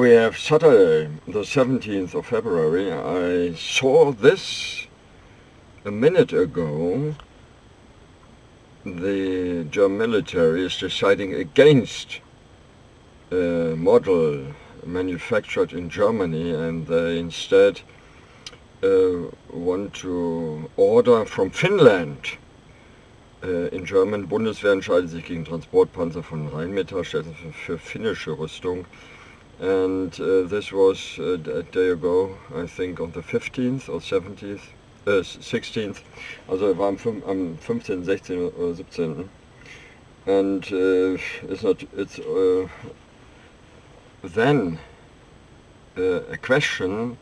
we have Saturday, the 17th of February. I saw this a minute ago. The German military is deciding against a model manufactured in Germany, and they instead want to order from Finland. In German, Bundeswehr entscheidet sich gegen Transportpanzer von Rheinmetallstädten für finnische Rüstung. And this was a day ago, I think on the 15th or 16th, also war am 15., 16. oder 17. And it's then a question,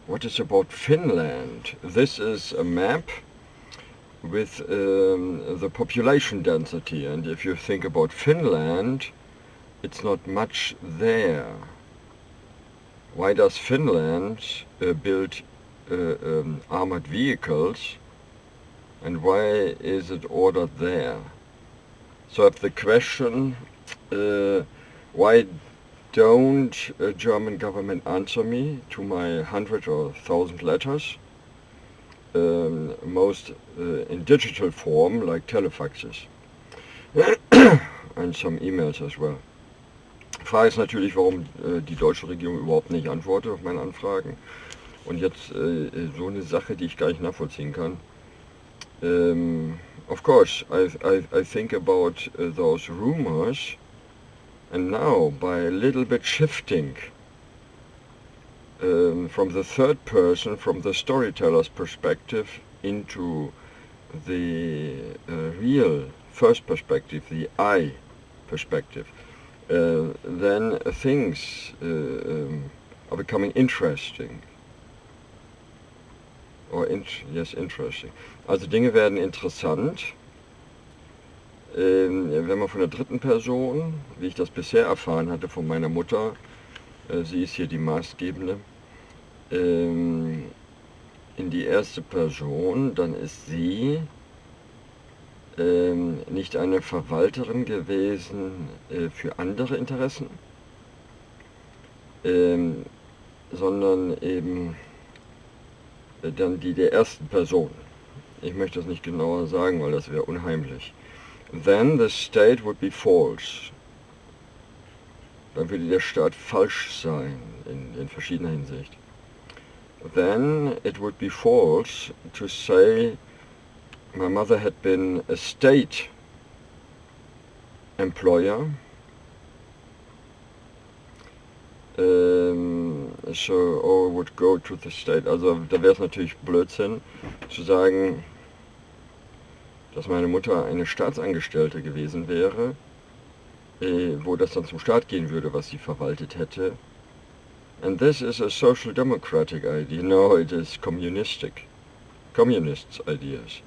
what is about Finland? This is a map with the population density, and if you think about Finland, it's not much there. Why does Finland build armored vehicles, and why is it ordered there? So I have the question, why don't German government answer me to my 100 or 1,000 letters, most in digital form like telefaxes and some emails as well. Die Frage ist natürlich, warum die deutsche Regierung überhaupt nicht antwortet auf meine Anfragen. Und jetzt so eine Sache, die ich gar nicht nachvollziehen kann. Of course, I think about those rumors, and now by a little bit shifting from the third person, from the storyteller's perspective, into the real first perspective, the I perspective, then things are becoming interesting. Yes, interesting. Also Dinge werden interessant, wenn man von der dritten Person, wie ich das bisher erfahren hatte von meiner Mutter, sie ist hier die Maßgebende, in die erste Person, dann ist sie nicht eine Verwalterin gewesen für andere Interessen, sondern eben dann die der ersten Person. Ich möchte das nicht genauer sagen, weil das wäre unheimlich. Then the state would be false. Dann würde der Staat falsch sein in verschiedener Hinsicht. Then it would be false to say my mother had been a state employer, or would go to the state. Also da wäre es natürlich Blödsinn zu sagen, dass meine Mutter eine Staatsangestellte gewesen wäre, wo das dann zum Staat gehen würde, was sie verwaltet hätte. And this is a social democratic idea. No, it is communistic. Communists' ideas.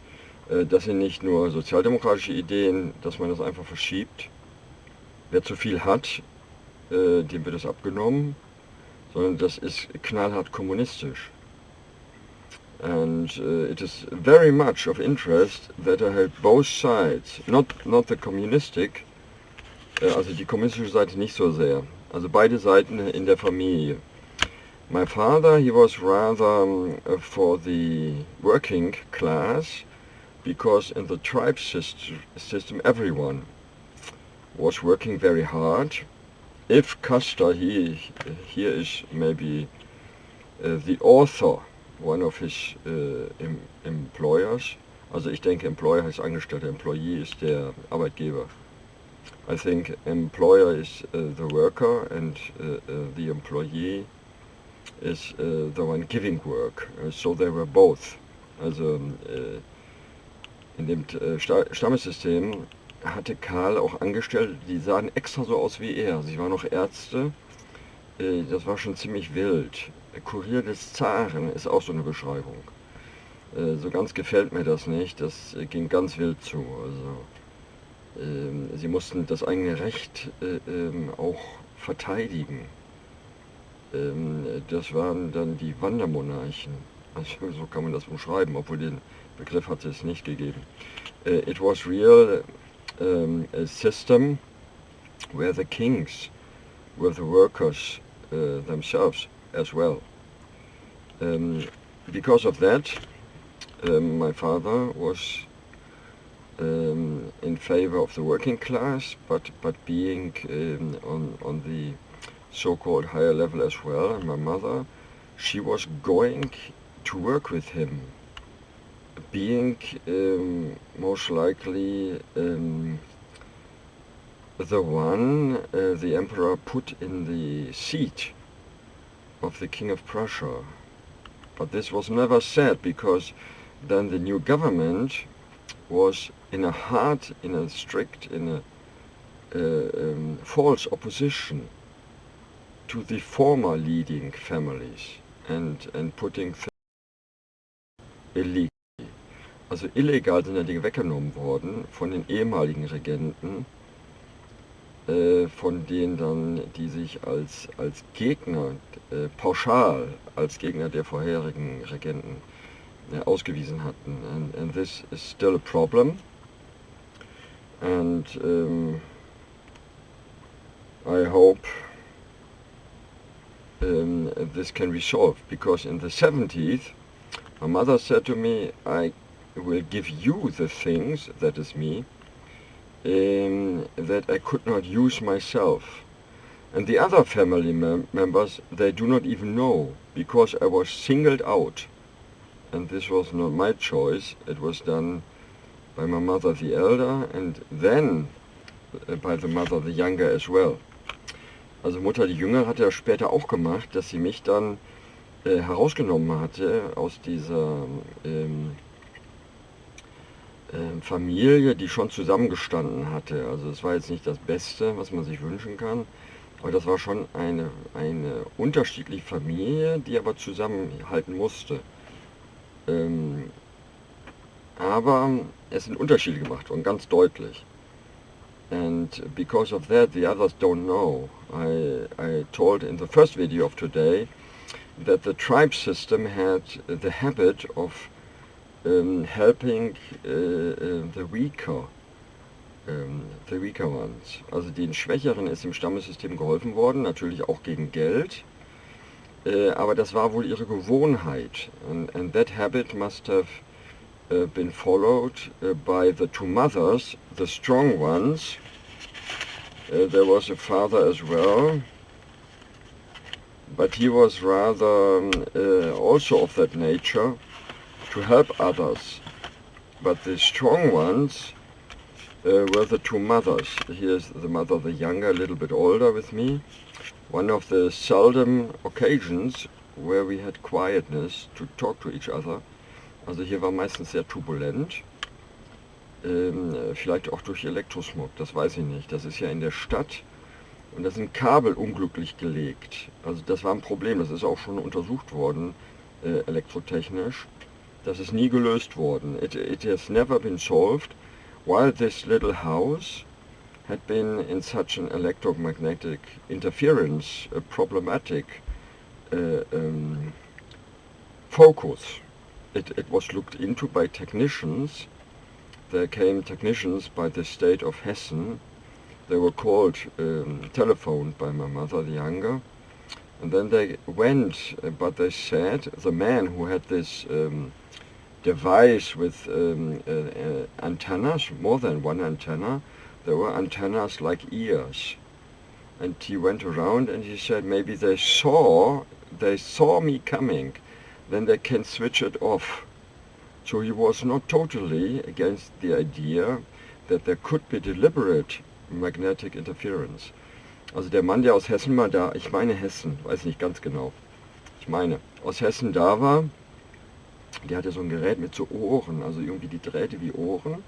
Das sind nicht nur sozialdemokratische Ideen, dass man das einfach verschiebt. Wer zu viel hat, dem wird es abgenommen, sondern das ist knallhart kommunistisch. And it is very much of interest that I had both sides, not the communistic, also die kommunistische Seite nicht so sehr, also beide Seiten in der Familie. My father, he was rather for the working class, because in the tribe system everyone was working very hard. If Custer, here is maybe the author, one of his employers, also ich denke Employer heißt Angestellter, Employee ist der Arbeitgeber. I think employer is the worker, and the employee is the one giving work. So they were both. Also in dem Stammessystem hatte Karl auch Angestellte, die sahen extra so aus wie er. Sie waren noch Ärzte. Das war schon ziemlich wild. Kurier des Zaren ist auch so eine Beschreibung. So ganz gefällt mir das nicht. Das ging ganz wild zu. Also sie mussten das eigene Recht auch verteidigen. Das waren dann die Wandermonarchen. Also so kann man das umschreiben, obwohl den Begriff hat es nicht gegeben. It was real a system where the kings were the workers themselves as well. Because of that, my father was in favor of the working class, but being on the so-called higher level as well. And my mother, she was going to work with him, being most likely the one the emperor put in the seat of the King of Prussia. But this was never said, because then the new government was in a strict, false opposition to the former leading families and putting illegal. Also illegal sind ja Dinge weggenommen worden von den ehemaligen Regenten, von denen dann, die sich als Gegner, pauschal als Gegner der vorherigen Regenten ausgewiesen hatten. And this is still a problem. And I hope this can be solved, because in the 70s my mother said to me, I will give you the things, that is me, that I could not use myself. And the other family members, they do not even know, because I was singled out. And this was not my choice, it was done by my mother the elder, and then by the mother the younger as well. Also Mutter die Jüngere hat ja später auch gemacht, dass sie mich dann herausgenommen hatte aus dieser Familie, die schon zusammengestanden hatte. Also es war jetzt nicht das Beste, was man sich wünschen kann, aber das war schon eine unterschiedliche Familie, die aber zusammenhalten musste. Aber es sind Unterschiede gemacht worden, ganz deutlich. And because of that, the others don't know. I told in the first video of today that the tribe system had the habit of helping the weaker ones. Also den Schwächeren ist im Stammessystem geholfen worden, natürlich auch gegen Geld. Aber das war wohl ihre Gewohnheit. And that habit must have been followed by the two mothers, the strong ones. There was a father as well, but he was rather also of that nature, to help others. But the strong ones were the two mothers. Here's the mother, the younger, a little bit older with me. One of the seldom occasions where we had quietness to talk to each other. Also hier war meistens sehr turbulent, vielleicht auch durch Elektrosmog, das weiß ich nicht. Das ist ja in der Stadt und da sind Kabel unglücklich gelegt. Also das war ein Problem, das ist auch schon untersucht worden, elektrotechnisch. Das ist nie gelöst worden. It has never been solved, while this little house had been in such an electromagnetic interference problematic focus. It was looked into by technicians. There came technicians by the state of Hessen. They were called, telephoned by my mother, the younger. And then they went, but they said the man who had this device with antennas, more than one antenna, there were antennas like ears. And he went around and he said maybe they saw me coming. Then they can switch it off. So he was not totally against the idea that there could be deliberate magnetic interference. Also der Mann, der aus Hessen mal da, ich meine Hessen, weiß nicht ganz genau, ich meine, aus Hessen da war, der hatte so ein Gerät mit so Ohren, also irgendwie die Drähte wie Ohren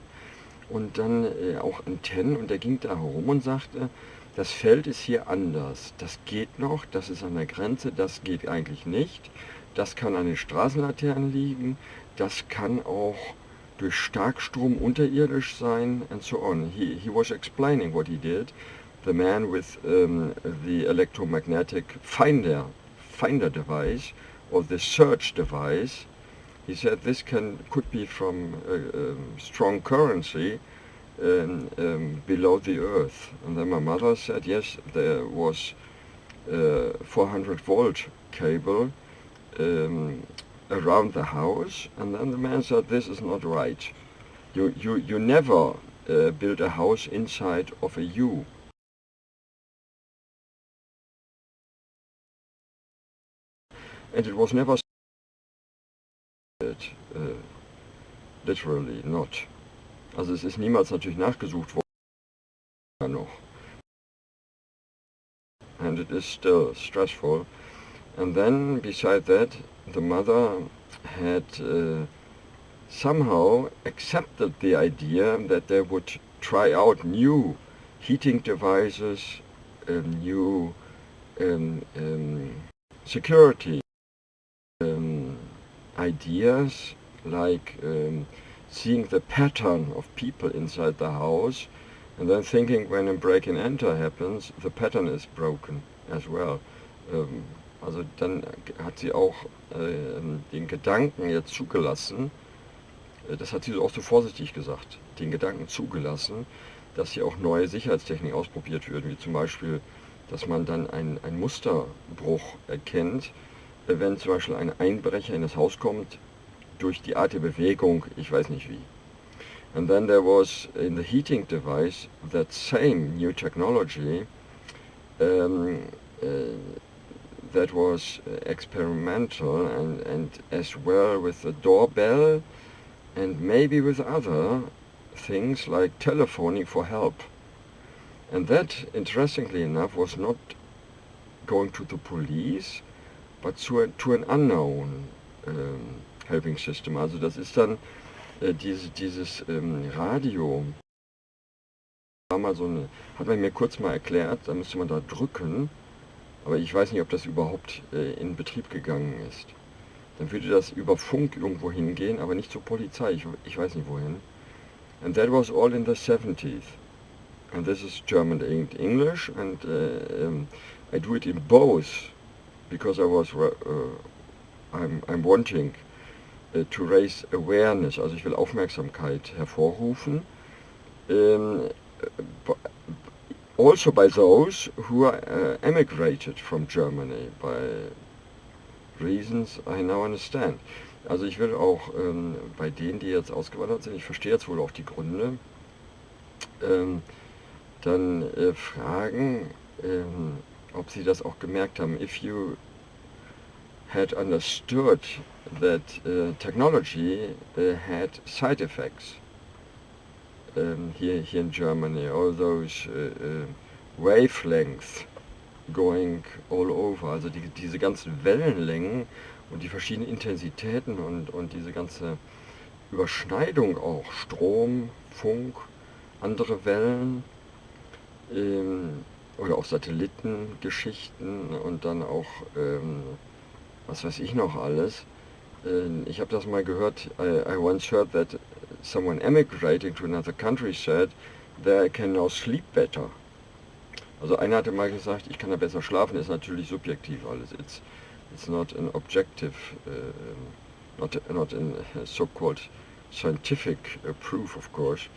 und dann auch Antennen, und der ging da herum und sagte, das Feld ist hier anders, das geht noch, das ist an der Grenze, das geht eigentlich nicht. Das kann an den Straßenlaternen liegen, das kann auch durch Starkstrom unterirdisch sein, and so on. He was explaining what he did. The man with the electromagnetic finder device, or the search device, he said this could be from strong currency below the earth. And then my mother said, yes, there was 400 volt cable around the house, and then the man said, this is not right. You never build a house inside of a U. And it was never literally not. Also es ist niemals natürlich nachgesucht worden noch. And it is still stressful. And then beside that, the mother had somehow accepted the idea that they would try out new heating devices, new security ideas, like seeing the pattern of people inside the house, and then thinking when a break and enter happens, the pattern is broken as well. Also dann hat sie auch den Gedanken jetzt zugelassen, das hat sie auch so vorsichtig gesagt, den Gedanken zugelassen, dass hier auch neue Sicherheitstechniken ausprobiert würden, wie zum Beispiel, dass man dann einen Musterbruch erkennt, wenn zum Beispiel ein Einbrecher in das Haus kommt, durch die Art der Bewegung, ich weiß nicht wie. And then there was in the heating device that same new technology that was experimental and as well with the doorbell and maybe with other things like telephoning for help. And that, interestingly enough, was not going to the police, but to an unknown helping system. Also das ist dann dieses Radio. War mal so eine, hat man mir kurz mal erklärt, da müsste man da drücken, aber ich weiß nicht, ob das überhaupt in Betrieb gegangen ist. Dann würde das über Funk irgendwo hingehen, aber nicht zur Polizei, ich weiß nicht wohin. And that was all in the 70s. And this is German and English, and I do it in both, because I'm wanting to raise awareness, also ich will Aufmerksamkeit hervorrufen, also by those who emigrated from Germany by reasons I now understand. Also ich will auch bei denen, die jetzt ausgewandert sind, ich verstehe jetzt wohl auch die Gründe, dann fragen, ob sie das auch gemerkt haben. If you had understood that technology had side effects here in Germany, all those wavelengths going all over, also diese ganzen Wellenlängen und die verschiedenen Intensitäten und diese ganze Überschneidung auch, Strom, Funk, andere Wellen oder auch Satellitengeschichten und dann auch was weiß ich noch alles. Ich habe das mal gehört, I once heard that someone emigrating to another country said, there I can now sleep better. Also einer hatte mal gesagt, ich kann da besser schlafen, ist natürlich subjektiv alles. It's not an objective, not in so-called scientific proof, of course.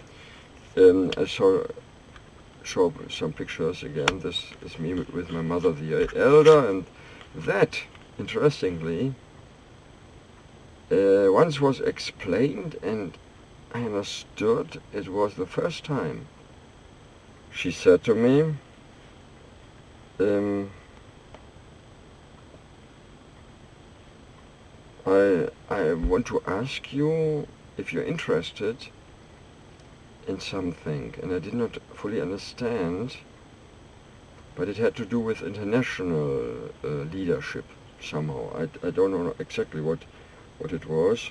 I show some pictures again. This is me with my mother, the elder, and that, interestingly, once was explained and I understood it was the first time. She said to me, I want to ask you if you're interested in something, and I did not fully understand, but it had to do with international leadership somehow. I don't know exactly what it was,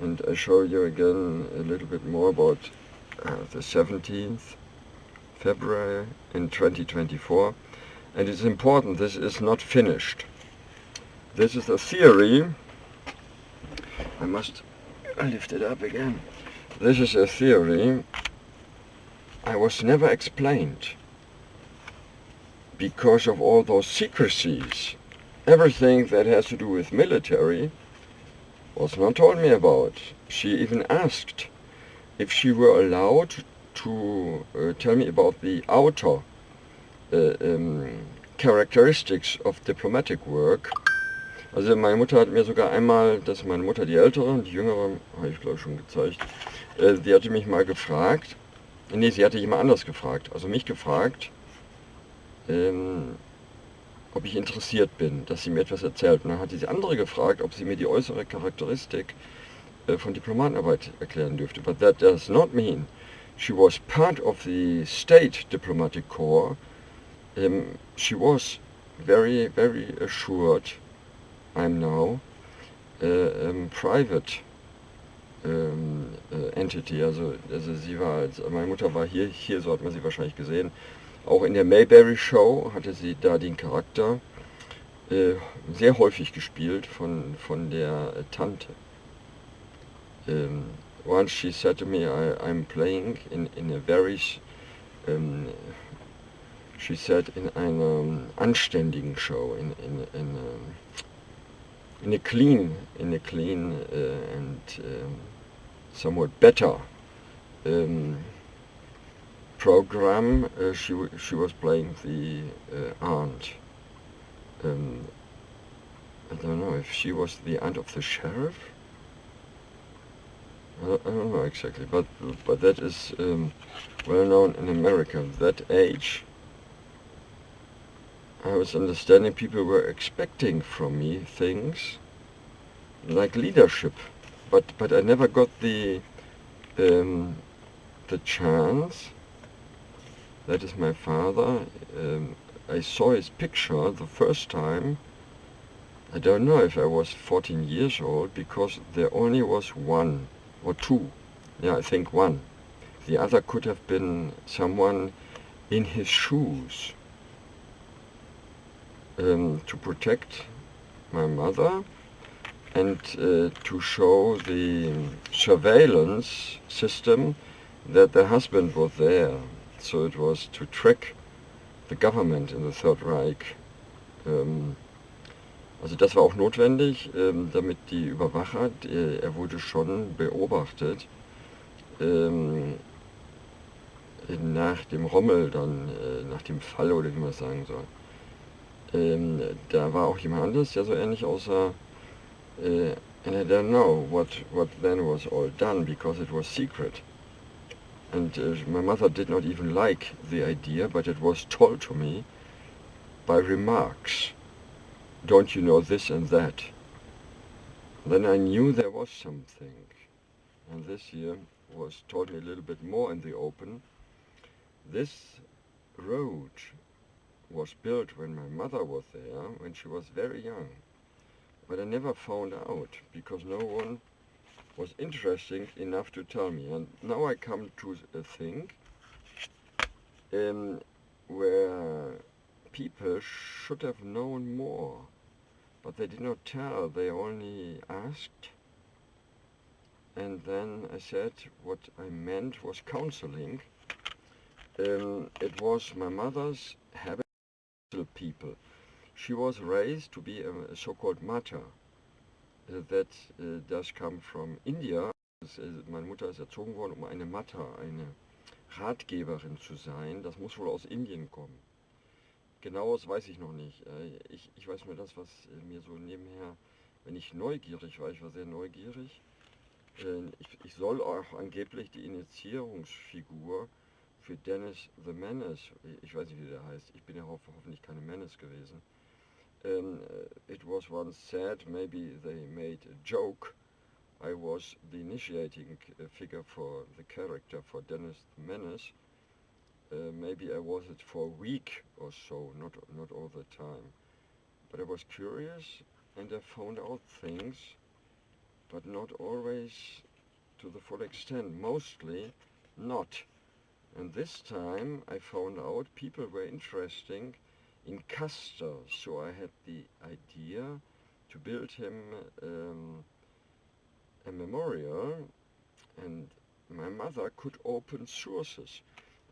and I show you again a little bit more about the 17th February in 2024, and it's important, this is not finished. This is a theory. I must lift it up again. This is a theory I was never explained because of all those secrecies. Everything that has to do with military was not told me about. She even asked if she were allowed to tell me about the outer characteristics of diplomatic work. Also meine Mutter hat mir sogar einmal, das ist meine Mutter, die ältere, und die jüngere, habe ich glaube ich schon gezeigt, die hatte mich mal gefragt, nee, sie hatte jemand anders gefragt, also mich gefragt, ob ich interessiert bin, dass sie mir etwas erzählt. Und dann hatte sie andere gefragt, ob sie mir die äußere Charakteristik von Diplomatenarbeit erklären dürfte. But that does not mean she was part of the state diplomatic corps. She was very, very assured, I'm now, private entity. Also sie war, meine Mutter war hier, so hat man sie wahrscheinlich gesehen. Auch in der Mayberry Show hatte sie da den Charakter sehr häufig gespielt von der Tante. Once she said to me, I'm playing in a very, she said, in einer anständigen Show, in a clean and somewhat better program. She was playing the aunt. I don't know if she was the aunt of the sheriff. I don't know exactly, but that is well known in America. That age, I was understanding people were expecting from me things like leadership, but I never got the chance. That is my father. I saw his picture the first time. I don't know if I was 14 years old, because there only was one or two. Yeah, I think one. The other could have been someone in his shoes to protect my mother and to show the surveillance system that the husband was there. So it was to trick the government in the Third Reich. Also das war auch notwendig, damit die Überwacher, er wurde schon beobachtet, nach dem Rommel dann, nach dem Fall, oder wie man es sagen soll. Da war auch jemand anderes, der so ähnlich aussah. And I don't know what then was all done, because it was secret. And my mother did not even like the idea, but it was told to me by remarks. Don't you know this and that? Then I knew there was something. And this here was told me a little bit more in the open. This road was built when my mother was there, when she was very young. But I never found out, because no one was interesting enough to tell me. And now I come to a thing where people should have known more, but they did not tell, they only asked. And then I said what I meant was counseling. It was my mother's habit to people. She was raised to be a so-called mata. That does come from India. Meine Mutter ist erzogen worden, eine Mata, eine Ratgeberin zu sein. Das muss wohl aus Indien kommen. Genaues weiß ich noch nicht. Ich weiß nur das, was mir so nebenher, wenn ich neugierig war, ich war sehr neugierig. Ich soll auch angeblich die Initiierungsfigur für Dennis the Menace, ich weiß nicht, wie der heißt, ich bin ja hoffentlich keine Menace gewesen. It was once said, maybe they made a joke, I was the initiating figure for the character for Dennis the Menace. Maybe I was it for a week or so, not all the time. But I was curious and I found out things, but not always to the full extent, mostly not. And this time I found out people were interesting in CUSTER, so I had the idea to build him a memorial, and my mother could open sources.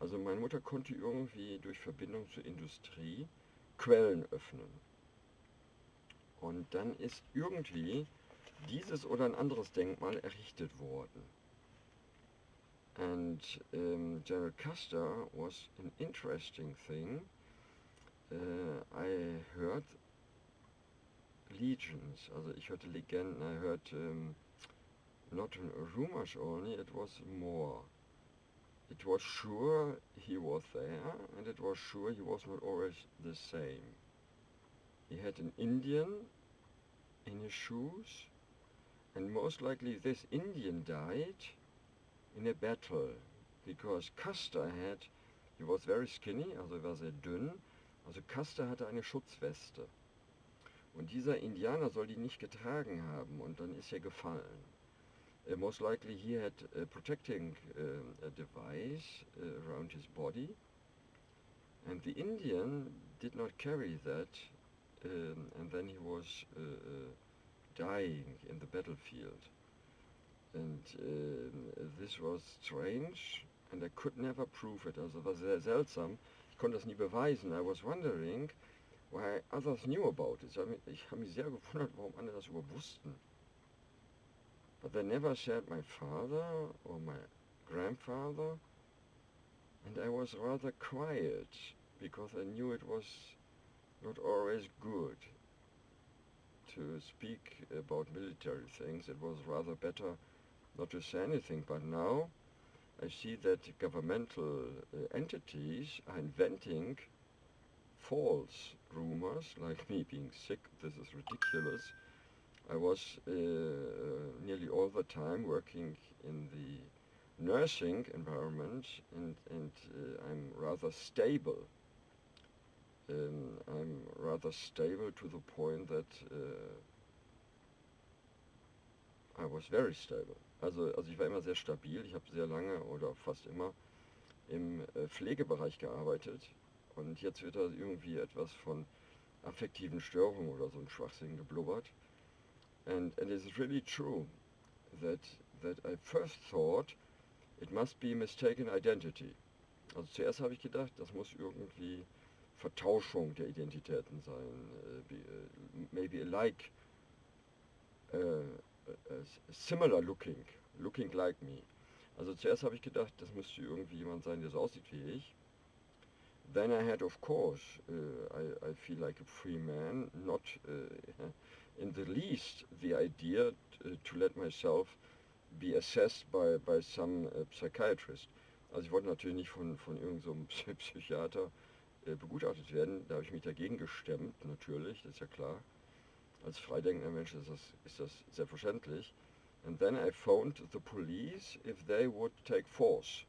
Also meine Mutter konnte irgendwie durch Verbindung zur Industrie Quellen öffnen. Und dann ist irgendwie dieses oder ein anderes Denkmal errichtet worden. And General Custer was an interesting thing. I heard legions, also ich hörte Legenden, I heard not rumors only, it was more. It was sure he was there, and it was sure he was not always the same. He had an Indian in his shoes, and most likely this Indian died in a battle, because Custer had, he was very skinny, also war sehr dünn, also Custer hatte eine Schutzweste. Und dieser Indianer soll die nicht getragen haben, und dann ist er gefallen. Most likely he had a protecting a device around his body, and the Indian did not carry that, and then he was dying in the battlefield. And this was strange, and I could never prove it. Also war sehr seltsam. Ich konnte das nie beweisen. I was wondering why others knew about it. Ich habe mich sehr gewundert, warum andere das überhaupt wussten. But they never said my father or my grandfather, and I was rather quiet, because I knew it was not always good to speak about military things. It was rather better not to say anything. But now I see that governmental entities are inventing false rumors, like me being sick. This is ridiculous. I was nearly all the time working in the nursing environment, and I'm rather stable. I'm rather stable to the point that I was very stable. Also ich war immer sehr stabil. Ich habe sehr lange oder fast immer im Pflegebereich gearbeitet, und jetzt wird da irgendwie etwas von affektiven Störungen oder so ein Schwachsinn geblubbert. And it is really true that I first thought it must be mistaken identity. Also zuerst habe ich gedacht, das muss irgendwie Vertauschung der Identitäten sein, maybe alike, similar looking like me. Also zuerst habe ich gedacht, das müsste irgendwie jemand sein, der so aussieht wie ich. Then I had, of course, I feel like a free man, not in the least the idea to let myself be assessed by some psychiatrist. Also ich wollte natürlich nicht von irgendeinem so Psychiater begutachtet werden. Da habe ich mich dagegen gestemmt, natürlich, das ist ja klar. Als freidenkender Mensch ist das selbstverständlich. And then I phoned the police if they would take force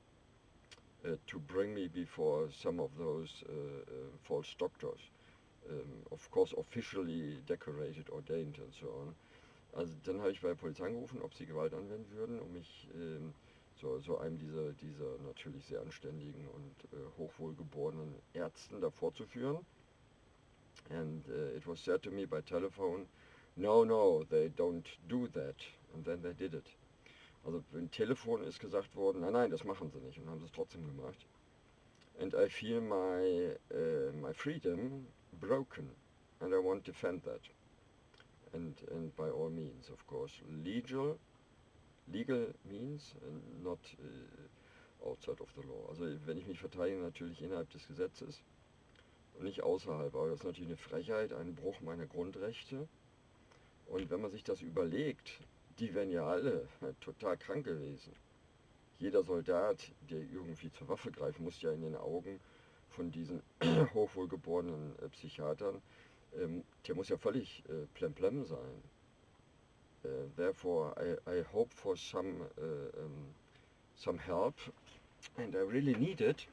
to bring me before some of those false doctors. Of course officially decorated, ordained and so on. Also dann habe ich bei der Polizei angerufen, ob sie Gewalt anwenden würden, um mich so einem dieser natürlich sehr anständigen und hochwohlgeborenen Ärzten davor zu führen. And it was said to me by telephone, no, they don't do that. And then they did it. Also im Telefon ist gesagt worden, nein, das machen sie nicht, und haben sie es trotzdem gemacht. And I feel my freedom broken, and I want to defend that. And by all means, of course, legal means, and not outside of the law. Also wenn ich mich verteidige, natürlich innerhalb des Gesetzes und nicht außerhalb. Aber das ist natürlich eine Frechheit, ein Bruch meiner Grundrechte. Und wenn man sich das überlegt, die wären ja alle total krank gewesen. Jeder Soldat, der irgendwie zur Waffe greift, muss ja in den Augen von diesen hochwohlgeborenen Psychiatern, der muss ja völlig plemplem sein. Therefore, I hope for some help, and I really need it.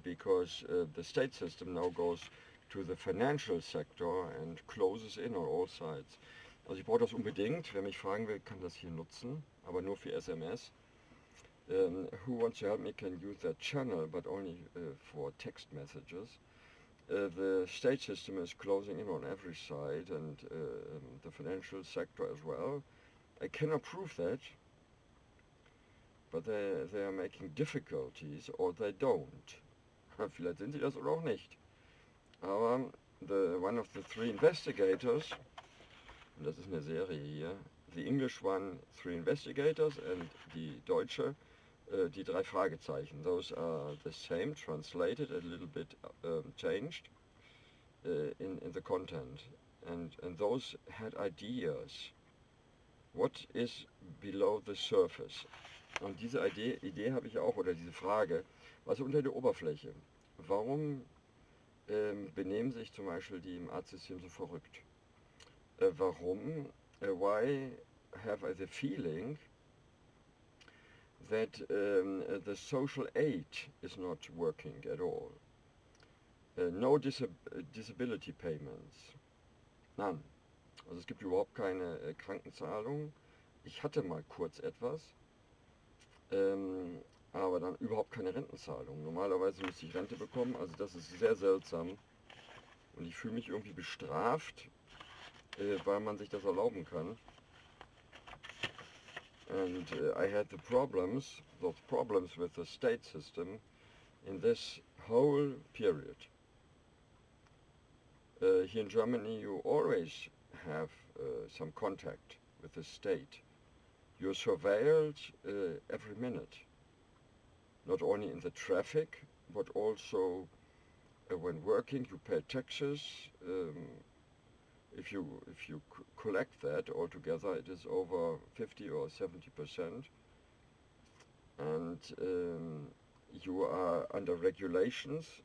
Because the state system now goes to the financial sector and closes in on all sides. Also ich brauche das unbedingt. Wer mich fragen will, kann das hier nutzen, aber nur für SMS. Who wants to help me can use that channel, but only for text messages. The state system is closing in on every side, and the financial sector as well. I cannot prove that, but they are making difficulties, or they don't. Vielleicht sind sie das oder auch nicht. Aber one of the three investigators, und das ist eine Serie hier, the English one, three investigators, and die deutsche die drei Fragezeichen. Those are the same, translated, a little bit changed in the content. And those had ideas. What is below the surface? Und diese Idee habe ich auch, oder diese Frage, was unter der Oberfläche? Warum benehmen sich zum Beispiel die im Arztsystem so verrückt? Warum? Why have I the feeling that the social aid is not working at all? No disability payments. None. Also es gibt überhaupt keine Krankenzahlung. Ich hatte mal kurz etwas, aber dann überhaupt keine Rentenzahlung. Normalerweise müsste ich Rente bekommen, also das ist sehr seltsam. Und ich fühle mich irgendwie bestraft, weil man sich das erlauben kann. And I had those problems with the state system in this whole period. Here in Germany you always have some contact with the state. You're surveilled every minute, not only in the traffic, but also when working you pay taxes. If you collect that altogether, it is over 50 or 70%, and you are under regulations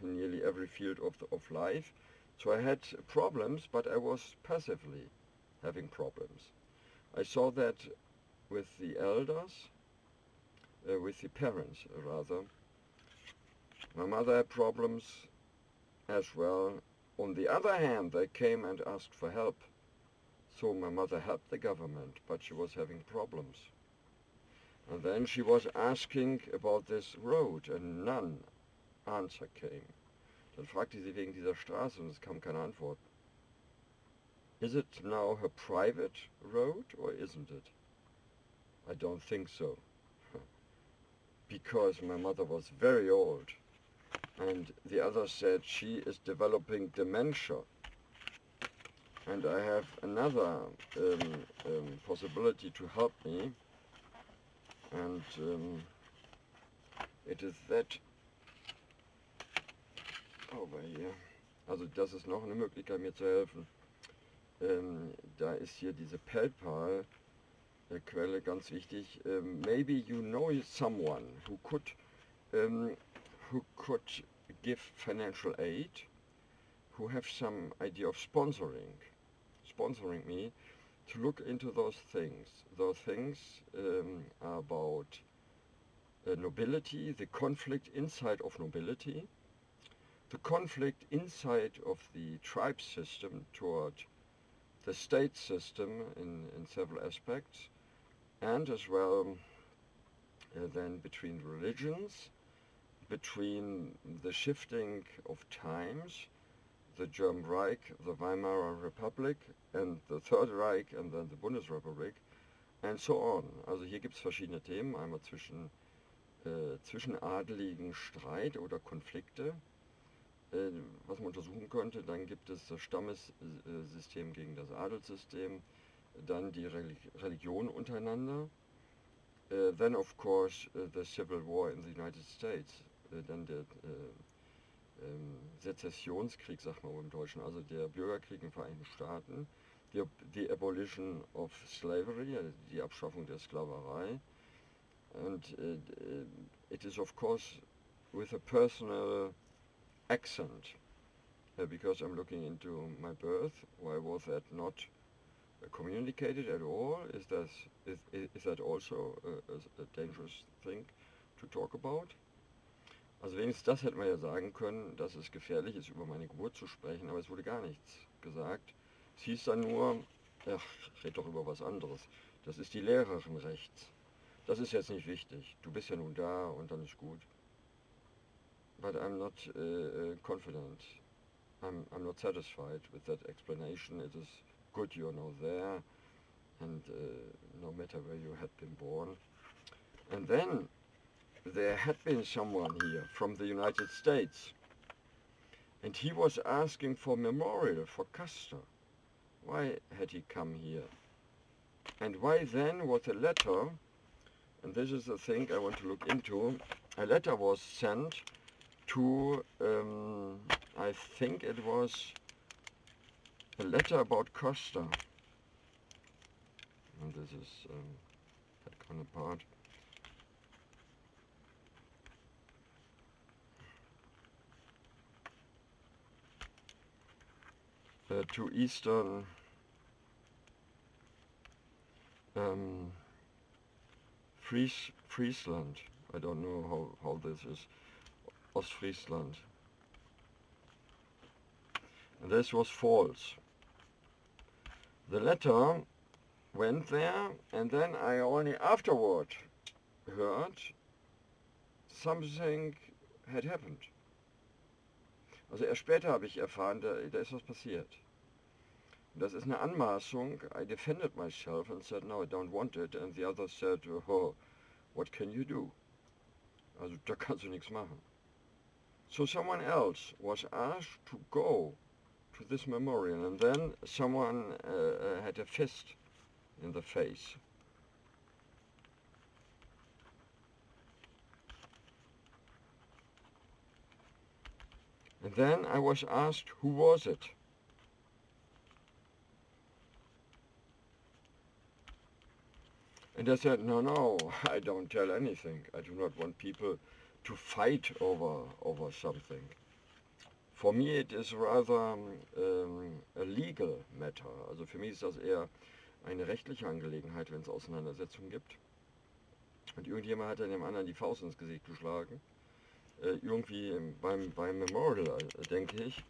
in nearly every field of life. So I had problems, but I was passively having problems. I saw that with the elders, with the parents rather. My mother had problems as well. On the other hand, they came and asked for help. So my mother helped the government, but she was having problems. And then she was asking about this road, and none answer came. Dann fragte sie wegen dieser Straße und es kam keine Antwort. Is it now her private road or isn't it? I don't think so. Because my mother was very old. And the other said she is developing dementia. And I have another possibility to help me. And it is that over here. Also das ist noch eine Möglichkeit, mir zu helfen. Da ist hier diese PayPal-Quelle ganz wichtig. Maybe you know someone who could give financial aid, who have some idea of sponsoring me to look into those things. Those things are about nobility, the conflict inside of nobility, the conflict inside of the tribe system toward the state system in several aspects, and as well then between religions, between the shifting of times, the German Reich, the Weimar Republic, and the Third Reich, and then the Bundesrepublik, and so on. Also hier gibt es verschiedene Themen, einmal zwischen adeligen Streit oder Konflikte, was man untersuchen könnte. Dann gibt es das Stammessystem gegen das Adelssystem, dann die Religion untereinander, then of course the Civil War in the United States, dann der Sezessionskrieg, sagt man im Deutschen, also der Bürgerkrieg in den Vereinigten Staaten, the abolition of slavery, die Abschaffung der Sklaverei, and it is of course with a personal accent, because I'm looking into my birth. Why was that not communicated at all? Is that also a dangerous thing to talk about? Also wenigstens das hätte man ja sagen können, dass es gefährlich ist, über meine Geburt zu sprechen, aber es wurde gar nichts gesagt. Es hieß dann nur, ach, red doch über was anderes. Das ist die Lehrerin rechts. Das ist jetzt nicht wichtig. Du bist ja nun da und dann ist gut. But I'm not confident. I'm not satisfied with that explanation. It is good you're now there, and no matter where you had been born. And then there had been someone here from the United States, and he was asking for memorial for Custer. Why had he come here? And why then was a letter and this is the thing I want to look into. A letter was sent to, I think it was a letter about CUSTER. And this is that kind of part. To Eastern Friesland. I don't know how this is. Ostfriesland. And this was false. The letter went there, and then I only afterward heard something had happened. Also erst später habe ich erfahren, da ist was passiert. Und das ist eine Anmaßung. I defended myself and said, no, I don't want it. And the other said, oh, what can you do? Also da kannst du nichts machen. So someone else was asked to go to this memorial, and then someone had a fist in the face. And then I was asked, who was it? And I said, no, I don't tell anything. I do not want people to fight over something. For me it is rather a legal matter. Also für mich ist das eher eine rechtliche Angelegenheit, wenn es Auseinandersetzungen gibt. Und irgendjemand hat dann dem anderen die Faust ins Gesicht geschlagen. Irgendwie beim Memorial, denke ich.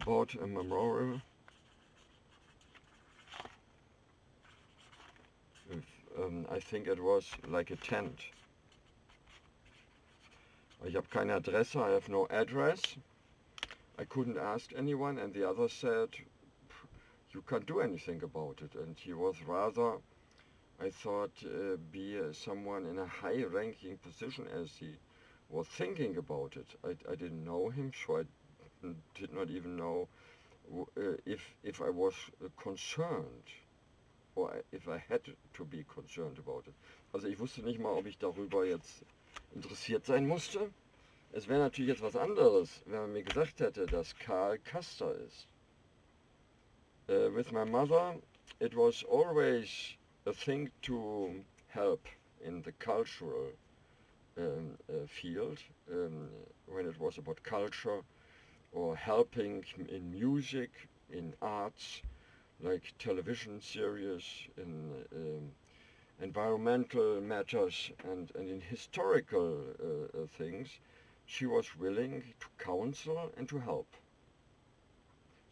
About a memorial. I think it was like a tent. Ich habe keine Adresse, I have no address. I couldn't ask anyone, and the other said, you can't do anything about it. And he was rather, I thought, be someone in a high-ranking position, as he was thinking about it. I didn't know him, so I did not even know if I was concerned. Or if I had to be concerned about it. Also ich wusste nicht mal, ob ich darüber jetzt interessiert sein musste. Es wäre natürlich jetzt was anderes, wenn man mir gesagt hätte, dass Karl CUSTER ist. With my mother, it was always a thing to help in the cultural field, when it was about culture, or helping in music, in arts, like television series, in environmental matters, and in historical things. She was willing to counsel and to help.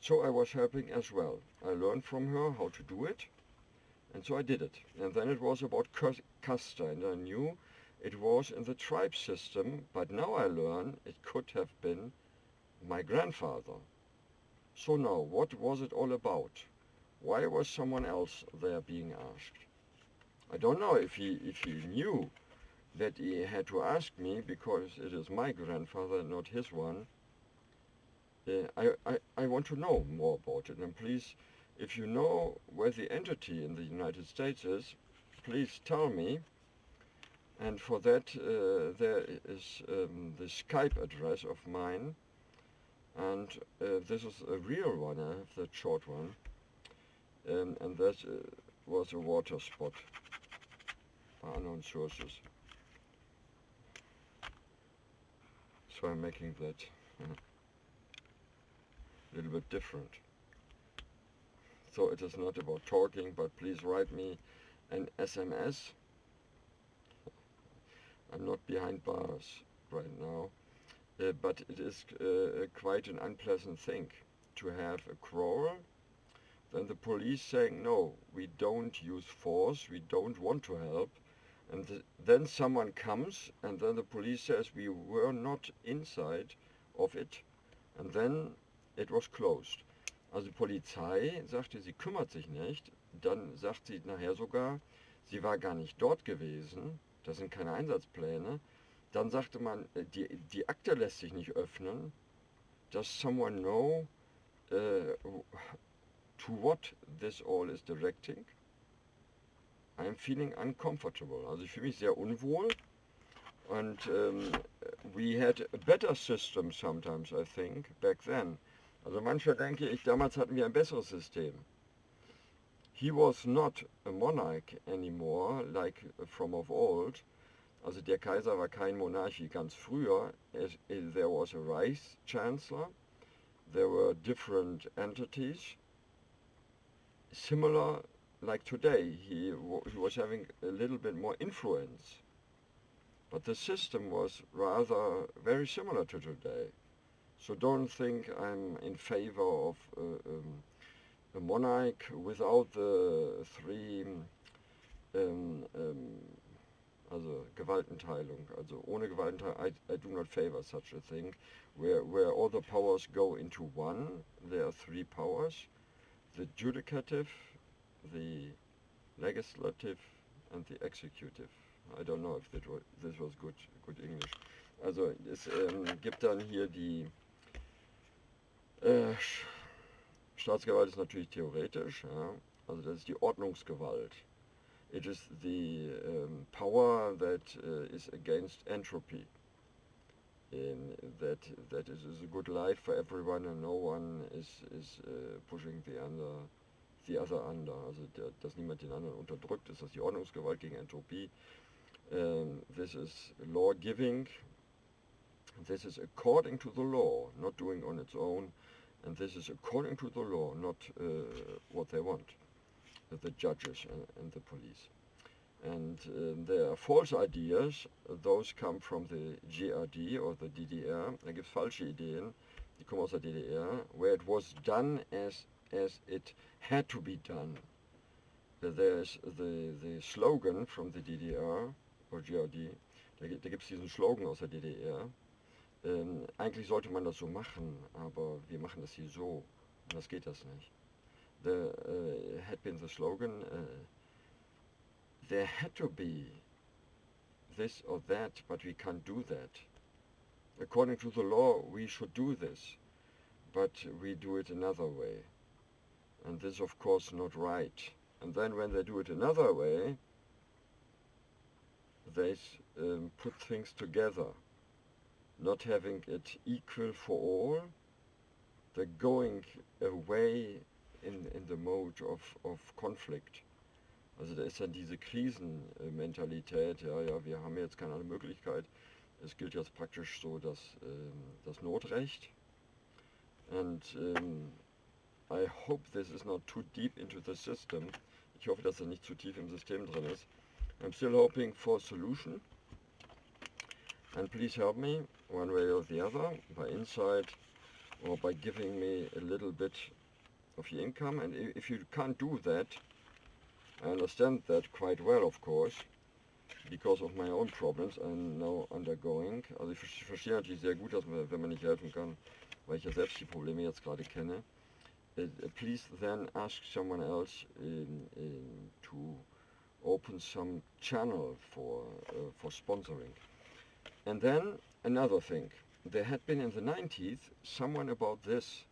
So I was helping as well. I learned from her how to do it, and so I did it. And then it was about CUSTER, and I knew it was in the tribe system, but now I learn it could have been my grandfather. So now, what was it all about? Why was someone else there being asked? I don't know if he knew that he had to ask me because it is my grandfather, not his one. I want to know more about it, and please, if you know where the entity in the United States is, please tell me. And for that there is the Skype address of mine, and this is a real one. I have that short one. And that was a water spot by unknown sources. So I'm making that a little bit different. So it is not about talking, but please write me an SMS. I'm not behind bars right now, but it is quite an unpleasant thing to have a quarrel. Then the police saying, no, we don't use force, we don't want to help. And then someone comes, and then the police says, we were not inside of it. And then it was closed. Also die Polizei sagte, sie kümmert sich nicht. Dann sagt sie nachher sogar, sie war gar nicht dort gewesen. Das sind keine Einsatzpläne. Dann sagte man, die Akte lässt sich nicht öffnen. Does someone know to what this all is directing? I'm feeling uncomfortable. Also ich fühle mich sehr unwohl. And we had a better system sometimes, I think, back then. Also manchmal denke ich, damals hatten wir ein besseres System. He was not a monarch anymore, like from of old. Also der Kaiser war kein Monarch wie ganz früher. There was a Reichschancellor. There were different entities. Similar like today. He was having a little bit more influence. But the system was rather very similar to today. So don't think I'm in favor of a monarch without the three, also Gewaltenteilung, also ohne Gewaltenteilung. I do not favor such a thing, where all the powers go into one. There are three powers: the judicative, the legislative, and the executive. I don't know if this was good English. Also es gibt dann hier die Staatsgewalt ist natürlich theoretisch, ja? Also das ist die Ordnungsgewalt. It is the power that is against entropy. That is a good life for everyone and no one is pushing the other under. Also dass niemand den anderen unterdrückt, ist das die Ordnungsgewalt gegen Entropie. This is law giving. This is according to the law, not doing on its own. And this is according to the law, not what they want, the judges and the police. And there are false ideas, those come from the GRD or the DDR. Da gibt es falsche Ideen, die kommen aus der DDR, where it was done as it had to be done. There's the slogan from the DDR or GRD, da gibt es diesen Slogan aus der DDR. Eigentlich sollte man das so machen, aber wir machen das hier so. Und das geht das nicht. There had been the slogan, there had to be this or that, but we can't do that. According to the law, we should do this, but we do it another way. And this is of course not right. And then when they do it another way, they put things together. Not having it equal for all, they're going away in the mode of conflict. Also da ist dann diese Krisenmentalität, ja, wir haben jetzt keine andere Möglichkeit. Es gilt jetzt praktisch so das Notrecht. And I hope this is not too deep into the system. Ich hoffe, dass das nicht zu tief im System drin ist. I'm still hoping for a solution. And please help me, one way or the other, by insight or by giving me a little bit of your income. And if you can't do that, I understand that quite well, of course, because of my own problems I'm now undergoing. Also ich verstehe natürlich sehr gut, dass wenn man nicht helfen kann, weil ich ja selbst die Probleme jetzt gerade kenne. Please then ask someone else to open some channel for sponsoring. And then another thing, there had been in the 90s someone about this,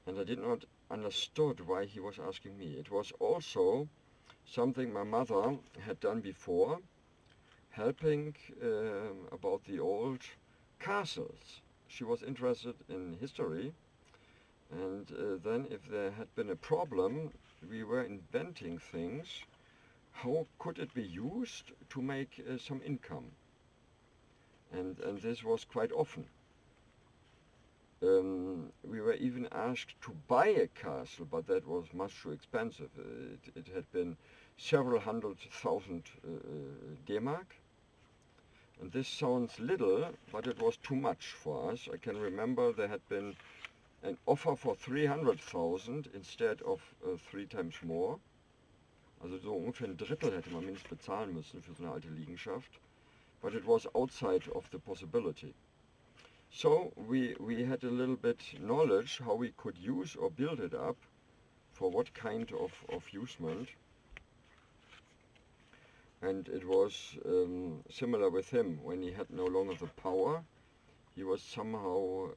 and I did not understood why he was asking me. It was also something my mother had done before, helping about the old castles. She was interested in history, and then if there had been a problem, we were inventing things. How could it be used to make some income? And this was quite often. We were even asked to buy a castle, but that was much too expensive. It had been several 100,000 D-Mark. And this sounds little, but it was too much for us. I can remember there had been an offer for 300,000 instead of 3 times more. Also so ungefähr ein Drittel hätte man mindestens bezahlen müssen für so eine alte Liegenschaft. But it was outside of the possibility. So we had a little bit knowledge how we could use or build it up for what kind of usement. And it was similar with him. When he had no longer the power, he was somehow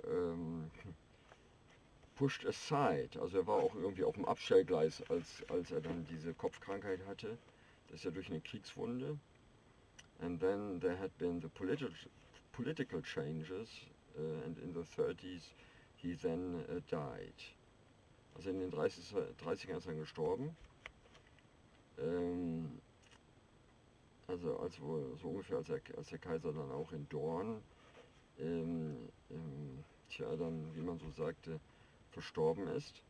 pushed aside. Also er war auch irgendwie auf dem Abstellgleis, als er dann diese Kopfkrankheit hatte. Das ist ja durch eine Kriegswunde. And then there had been the political changes, and in the 30s he then died. Also in den 30ern ist er gestorben. Also als wohl so ungefähr als der Kaiser dann auch in Dorn, dann, wie man so sagte, verstorben ist.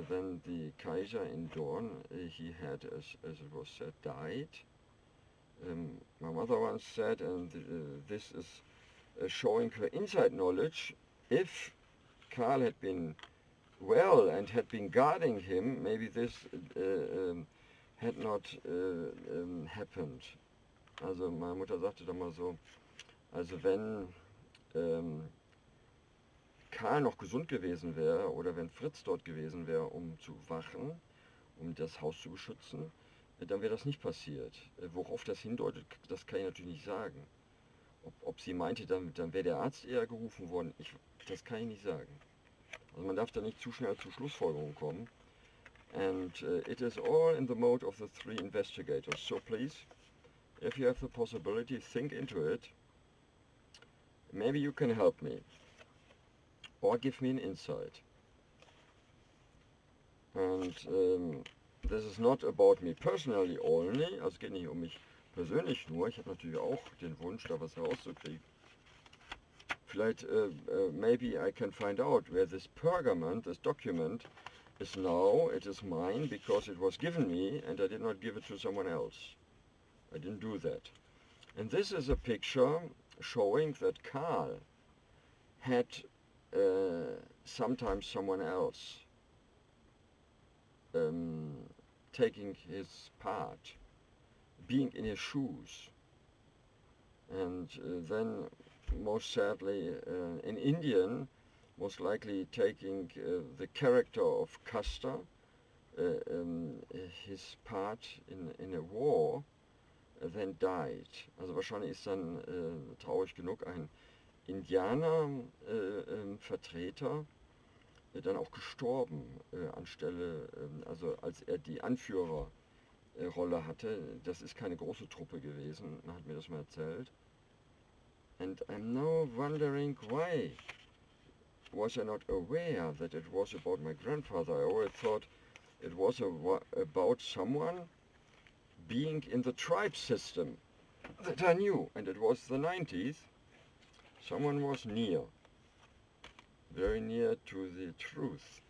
Then the Kaiser in Dorn, he had, as it was said, died. My mother once said, and this is showing her inside knowledge, if Karl had been well and had been guarding him, maybe this had not happened. Also meine Mutter sagte dann mal so, also wenn Karl noch gesund gewesen wäre oder wenn Fritz dort gewesen wäre, um zu wachen, um das Haus zu beschützen, dann wäre das nicht passiert. Worauf das hindeutet, das kann ich natürlich nicht sagen. Ob sie meinte, dann wäre der Arzt eher gerufen worden, das kann ich nicht sagen. Also man darf da nicht zu schnell zu Schlussfolgerungen kommen. And it is all in the mode of the three investigators. So please, if you have the possibility, think into it. Maybe you can help me. Or give me an insight. And this is not about me personally only. Also es geht nicht um mich persönlich nur. Ich habe natürlich auch den Wunsch, da was herauszukriegen. Vielleicht, maybe I can find out where this pergament, this document, is now. It is mine because it was given me and I did not give it to someone else. I didn't do that. And this is a picture showing that Karl had sometimes someone else taking his part, being in his shoes. And then, most sadly, in Indian, most likely taking the character of Custer, his part in a war, then died. Also wahrscheinlich ist dann traurig genug ein Indianer-Vertreter dann auch gestorben anstelle, also als er die Anführerrolle hatte. Das ist keine große Truppe gewesen, er hat mir das mal erzählt. And I'm now wondering why was I not aware that it was about my grandfather. I always thought it was about someone being in the tribe system that I knew, and it was the 90s. Someone was near, very near to the truth.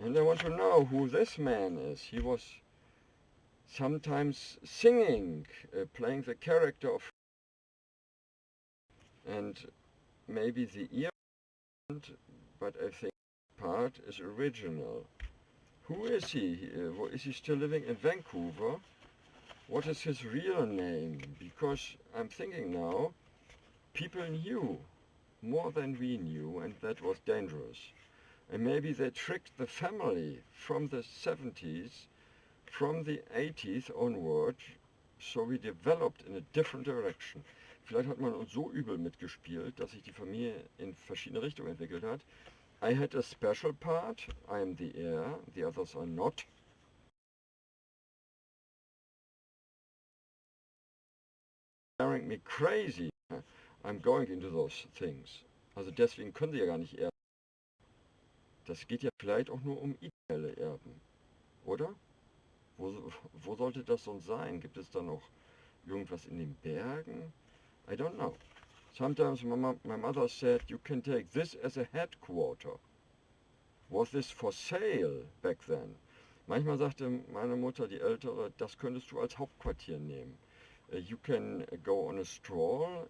And I want to know who this man is. He was sometimes singing, playing the character of, and maybe the ear, but I think part is original. Who is he? Is he still living in Vancouver? What is his real name? Because I'm thinking now, people knew more than we knew, and that was dangerous. And maybe they tricked the family from the 70s, from the 80s onward, so we developed in a different direction. Vielleicht hat man uns so übel mitgespielt, dass sich die Familie in verschiedene Richtungen entwickelt hat. I had a special part, I am the heir, the others are not. Scaring me crazy. I'm going into those things. Also deswegen können sie ja gar nicht erben. Das geht ja vielleicht auch nur um ideelle Erben, oder? Wo sollte das sonst sein? Gibt es da noch irgendwas in den Bergen? I don't know. Sometimes my mother said, you can take this as a headquarter. Was this for sale back then? Manchmal sagte meine Mutter, die Ältere, das könntest du als Hauptquartier nehmen. You can go on a stroll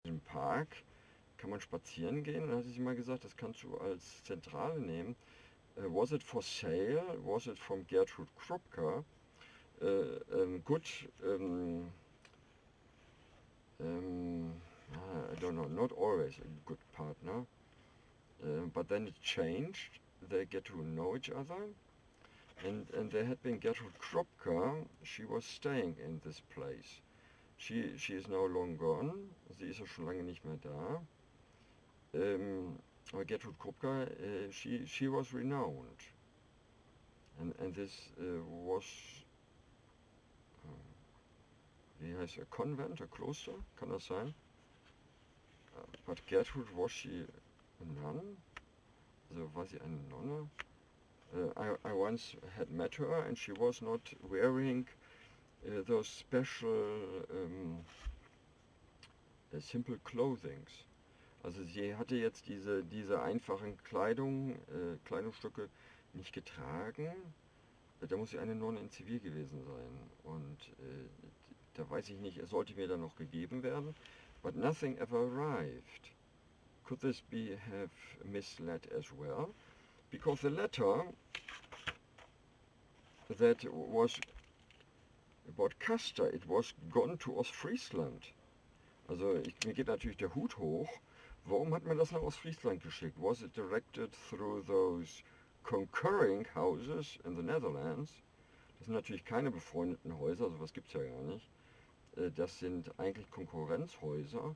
im Park, kann man spazieren gehen. Und dann hat sie mal gesagt, das kannst du als Zentrale nehmen. Was it for sale? Was it from Gertrud Krupka? Good, I don't know, not always a good partner, but then it changed. They get to know each other, and there had been Gertrud Krupka. She was staying in this place. She is now long gone. Sie ist ja schon lange nicht mehr da. Gertrud Krupka, she was renowned. And this was, wie heißt a convent, a Kloster, kann das sein? But Gertrud, was she a nun? Also war sie eine Nonne? I once had met her and she was not wearing those special simple clothings. Also sie hatte jetzt diese einfachen Kleidungsstücke nicht getragen. Da muss sie eine Nonne in Zivil gewesen sein. Und da weiß ich nicht, es sollte mir dann noch gegeben werden. But nothing ever arrived. Could this have misled as well? Because the letter that was about Custer, it was gone to Ostfriesland. Also mir geht natürlich der Hut hoch. Warum hat man das nach Ostfriesland geschickt? Was it directed through those concurring houses in the Netherlands? Das sind natürlich keine befreundeten Häuser, sowas gibt es ja gar nicht. Das sind eigentlich Konkurrenzhäuser,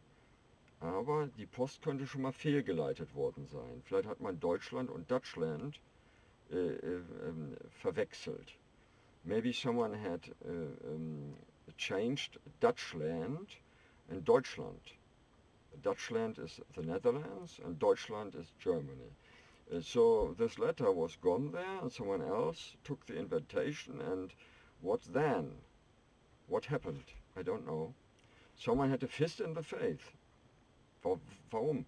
aber die Post könnte schon mal fehlgeleitet worden sein. Vielleicht hat man Deutschland und Dutchland verwechselt. Maybe someone had changed Dutchland and Deutschland. Dutchland is the Netherlands and Deutschland is Germany. So this letter was gone there and someone else took the invitation, and what then? What happened? I don't know. Someone had a fist in the face. Warum?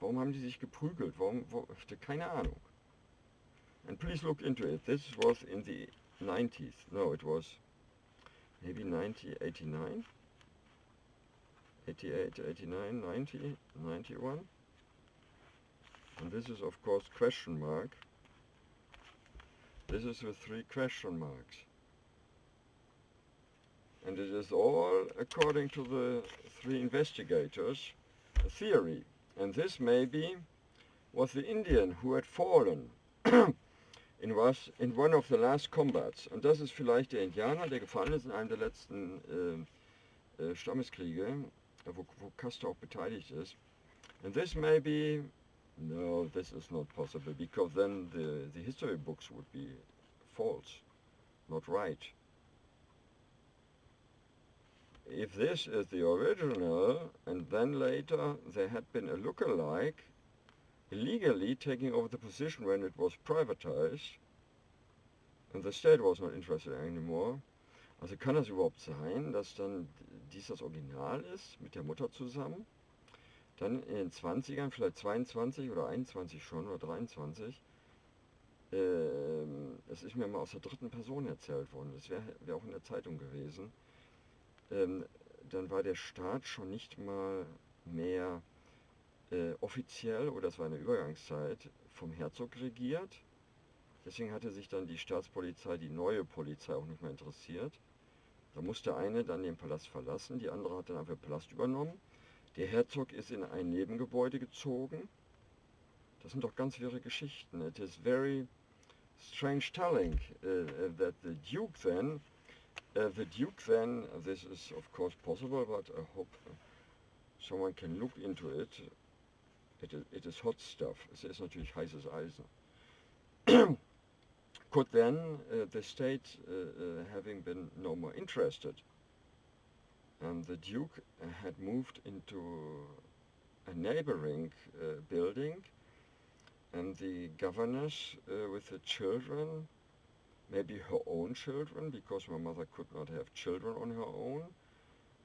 Warum haben die sich geprügelt? Keine Ahnung. And please look into it. This was in the 90s. No, it was maybe 1989. 88, 89, 90, 91. And this is of course question mark. This is with 3 question marks. And it is all, according to the 3 investigators, a theory. And this maybe was the Indian who had fallen in one of the last combats. Und das ist vielleicht der Indianer, der gefallen ist in einem der letzten Stammeskriege, wo Custer auch beteiligt ist. And this may be, no, this is not possible, because then the history books would be false, not right. If this is the original, and then later there had been a look-alike illegally taking over the position when it was privatized, and the state was not interested anymore. Also kann das überhaupt sein, dass dann dies das Original ist, mit der Mutter zusammen? Dann in den 20ern, vielleicht 22 oder 21 schon, oder 23, es ist mir mal aus der 3. Person erzählt worden, das wäre auch in der Zeitung gewesen, dann war der Staat schon nicht mal mehr offiziell, oder es war eine Übergangszeit, vom Herzog regiert. Deswegen hatte sich dann die Staatspolizei, die neue Polizei, auch nicht mehr interessiert. Da musste eine dann den Palast verlassen, die andere hat dann einfach den Palast übernommen. Der Herzog ist in ein Nebengebäude gezogen. Das sind doch ganz wirre Geschichten. It is very strange telling that the Duke then, this is of course possible, but I hope someone can look into it. It is hot stuff. Es ist natürlich heißes Eisen. Could then the state, having been no more interested, the Duke had moved into a neighboring building, and the governess with the children, maybe her own children, because my mother could not have children on her own.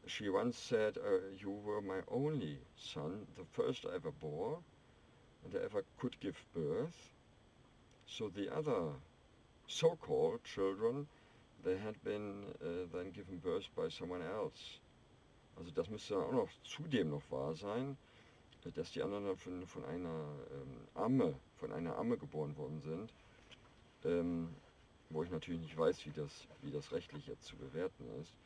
She once said, you were my only son, the first I ever bore, and I ever could give birth. So the other so-called children, they had been then given birth by someone else. Also das müsste dann auch noch zudem noch wahr sein, dass die anderen dann von einer Amme geboren worden sind, wo ich natürlich nicht weiß, wie das rechtlich jetzt zu bewerten ist.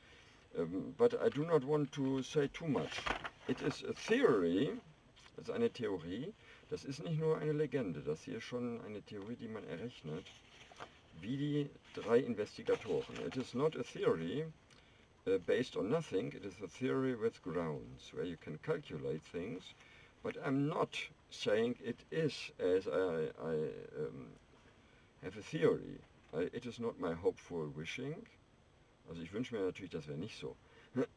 But I do not want to say too much. It is a theory, das ist eine Theorie, das ist nicht nur eine Legende, das hier ist schon eine Theorie, die man errechnet, wie die 3 Investigatoren. It is not a theory based on nothing, it is a theory with grounds, where you can calculate things, But I'm not saying it is as I have a theory. It is not my hopeful wishing. Also ich wünsche mir natürlich, das wäre nicht so.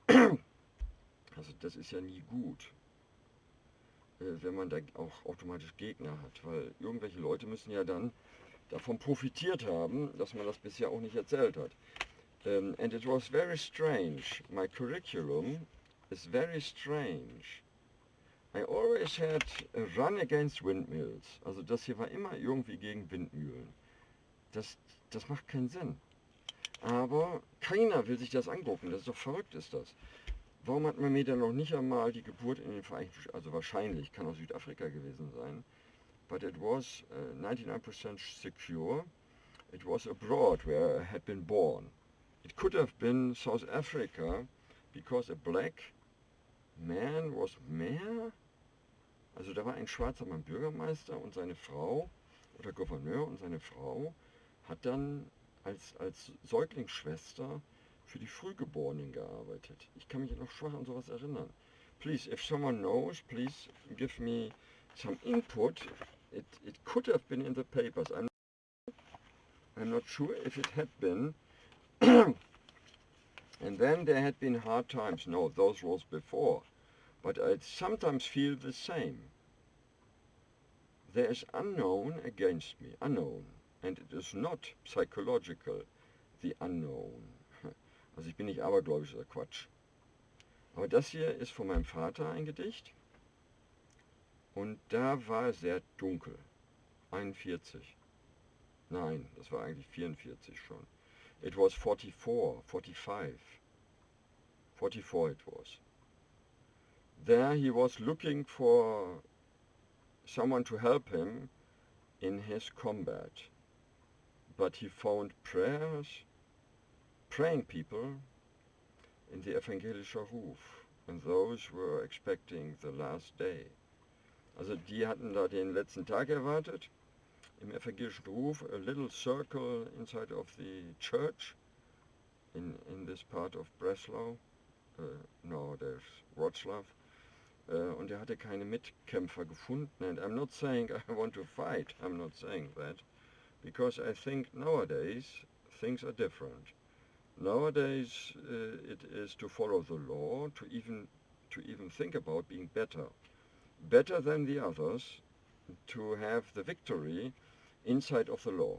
Also das ist ja nie gut, wenn man da auch automatisch Gegner hat, weil irgendwelche Leute müssen ja dann davon profitiert haben, dass man das bisher auch nicht erzählt hat. And it was very strange. My curriculum is very strange. I always had a run against windmills. Also das hier war immer irgendwie gegen Windmühlen. Das macht keinen Sinn. Aber keiner will sich das angucken. Das ist doch verrückt, ist das. Warum hat man mir dann noch nicht einmal die Geburt in den Vereinigten Staaten, also wahrscheinlich, kann aus Südafrika gewesen sein, but it was 99% secure. It was abroad where I had been born. It could have been South Africa, because a black man was mayor. Also da war ein schwarzer Mann Bürgermeister und seine Frau, oder Gouverneur, und seine Frau hat dann als Säuglingsschwester für die Frühgeborenen gearbeitet. Ich kann mich noch schwach an sowas erinnern. Please, if someone knows, please give me some input. It could have been in the papers. I'm not sure if it had been. And then there had been hard times. No, those was before. But I sometimes feel the same. There is unknown against me, unknown. And it is not psychological, the unknown. Also ich bin nicht abergläubisch, oder Quatsch. Aber das hier ist von meinem Vater ein Gedicht. Und da war es sehr dunkel. 41. Nein, das war eigentlich 44 schon. It was 44, 45. 44 it was. There he was looking for someone to help him in his combat. But he found praying people in the evangelischer Ruf. And those were expecting the last day. Also die hatten da den letzten Tag erwartet. Im evangelischen Ruf, a little circle inside of the church in this part of Breslau. No, there's Wrocław. Und er hatte keine Mitkämpfer gefunden. And I'm not saying I want to fight. I'm not saying that. Because I think nowadays things are different. Nowadays it is to follow the law, to even think about being better than the others, to have the victory inside of the law.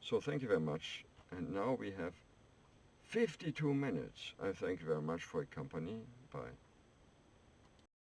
So thank you very much. And now we have 52 minutes. I thank you very much for your company. Bye.